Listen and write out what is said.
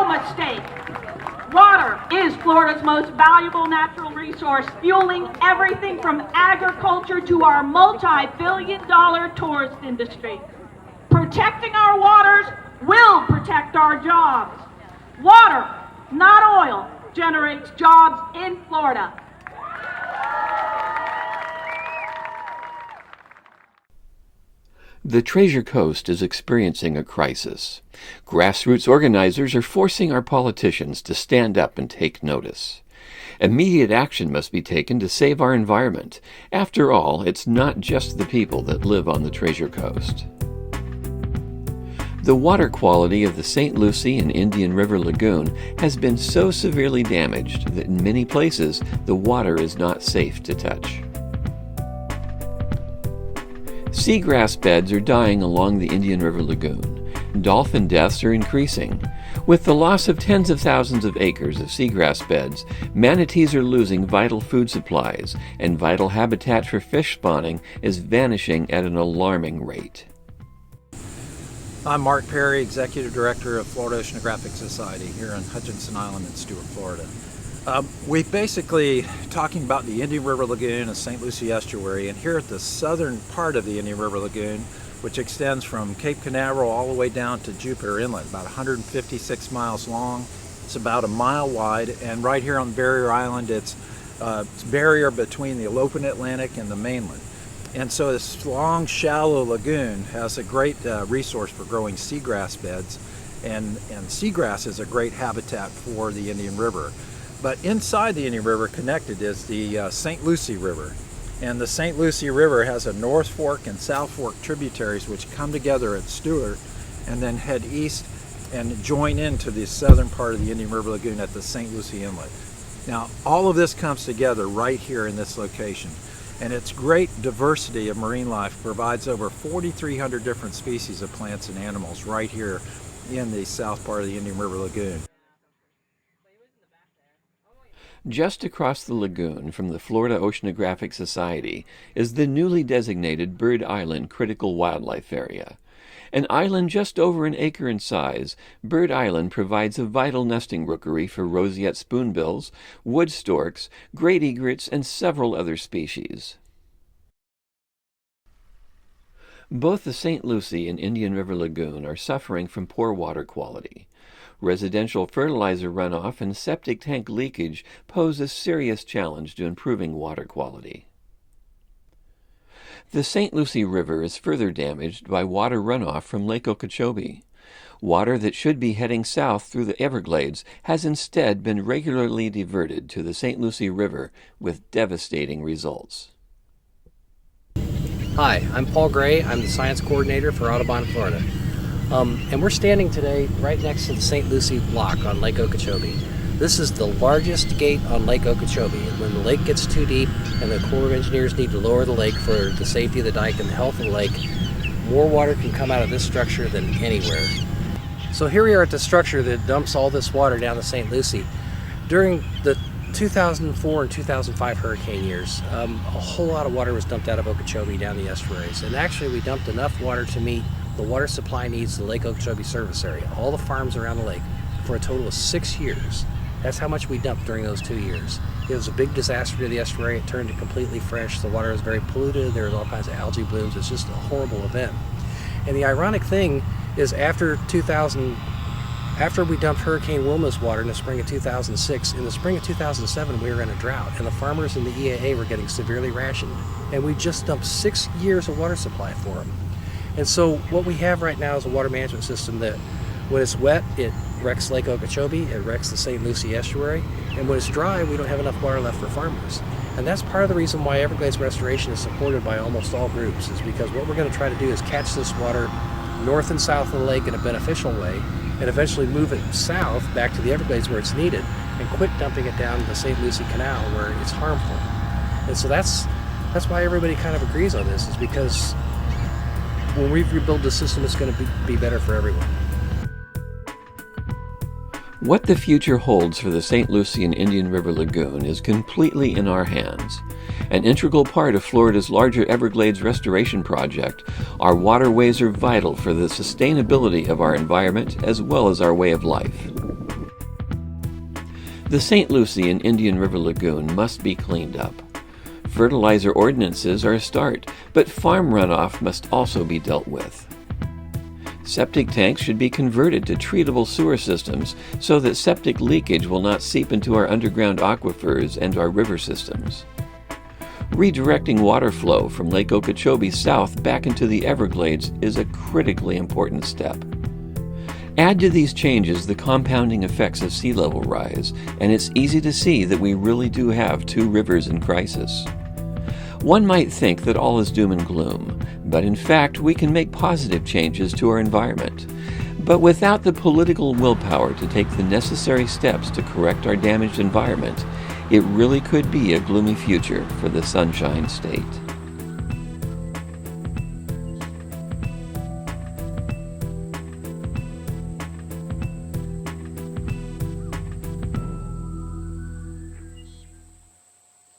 no mistake. Water is Florida's most valuable natural resource, fueling everything from agriculture to our multi-billion-dollar tourist industry. Protecting our waters will protect our jobs. Water, not oil, generates jobs in Florida. The Treasure Coast is experiencing a crisis. Grassroots organizers are forcing our politicians to stand up and take notice. Immediate action must be taken to save our environment. After all, it's not just the people that live on the Treasure Coast. The water quality of the St. Lucie and Indian River Lagoon has been so severely damaged that in many places the water is not safe to touch. Seagrass beds are dying along the Indian River Lagoon. Dolphin deaths are increasing. With the loss of tens of thousands of acres of seagrass beds, manatees are losing vital food supplies, and vital habitat for fish spawning is vanishing at an alarming rate. I'm Mark Perry, Executive Director of Florida Oceanographic Society here on Hutchinson Island in Stuart, Florida. We're basically talking about the Indian River Lagoon and St. Lucie Estuary, and here at the southern part of the Indian River Lagoon, which extends from Cape Canaveral all the way down to Jupiter Inlet, about 156 miles long. It's about a mile wide, and right here on Barrier Island, it's a barrier between the open Atlantic and the mainland. And so this long, shallow lagoon has a great resource for growing seagrass beds, and seagrass is a great habitat for the Indian River. But inside the Indian River, connected, is the St. Lucie River. And the St. Lucie River has a North Fork and South Fork tributaries which come together at Stuart and then head east and join into the southern part of the Indian River Lagoon at the St. Lucie Inlet. Now, all of this comes together right here in this location. And its great diversity of marine life provides over 4,300 different species of plants and animals right here in the south part of the Indian River Lagoon. Just across the lagoon from the Florida Oceanographic Society is the newly designated Bird Island Critical Wildlife Area. An island just over an acre in size, Bird Island provides a vital nesting rookery for roseate spoonbills, wood storks, great egrets, and several other species. Both the St. Lucie and Indian River Lagoon are suffering from poor water quality. Residential fertilizer runoff and septic tank leakage pose a serious challenge to improving water quality. The St. Lucie River is further damaged by water runoff from Lake Okeechobee. Water that should be heading south through the Everglades has instead been regularly diverted to the St. Lucie River with devastating results. Hi, I'm Paul Gray. I'm the Science Coordinator for Audubon, Florida. And we're standing today right next to the St. Lucie Lock on Lake Okeechobee. This is the largest gate on Lake Okeechobee, and when the lake gets too deep and the Corps of Engineers need to lower the lake for the safety of the dike and the health of the lake, more water can come out of this structure than anywhere. So here we are at the structure that dumps all this water down to St. Lucie. During the 2004 and 2005 hurricane years, a whole lot of water was dumped out of Okeechobee down the estuaries, and actually we dumped enough water to meet the water supply needs of the Lake Okeechobee service area, all the farms around the lake, for a total of 6 years. That's how much we dumped during those 2 years. It was a big disaster to the estuary. It turned it completely fresh. The water was very polluted. There was all kinds of algae blooms. It's just a horrible event. And the ironic thing is after we dumped Hurricane Wilma's water in the spring of 2006, in the spring of 2007 we were in a drought, and the farmers in the EAA were getting severely rationed. And we just dumped 6 years of water supply for them. And so what we have right now is a water management system that when it's wet, it wrecks Lake Okeechobee, it wrecks the St. Lucie estuary, and when it's dry, we don't have enough water left for farmers. And that's part of the reason why Everglades restoration is supported by almost all groups, is because what we're going to try to do is catch this water north and south of the lake in a beneficial way, and eventually move it south back to the Everglades where it's needed, and quit dumping it down the St. Lucie Canal where it's harmful. And so that's why everybody kind of agrees on this, is because when we rebuild the system, it's going to be better for everyone. What the future holds for the St. Lucie and Indian River Lagoon is completely in our hands. An integral part of Florida's larger Everglades restoration project, our waterways are vital for the sustainability of our environment as well as our way of life. The St. Lucie and Indian River Lagoon must be cleaned up. Fertilizer ordinances are a start, but farm runoff must also be dealt with. Septic tanks should be converted to treatable sewer systems so that septic leakage will not seep into our underground aquifers and our river systems. Redirecting water flow from Lake Okeechobee south back into the Everglades is a critically important step. Add to these changes the compounding effects of sea level rise, and it's easy to see that we really do have two rivers in crisis. One might think that all is doom and gloom, but in fact we can make positive changes to our environment. But without the political willpower to take the necessary steps to correct our damaged environment, it really could be a gloomy future for the Sunshine State.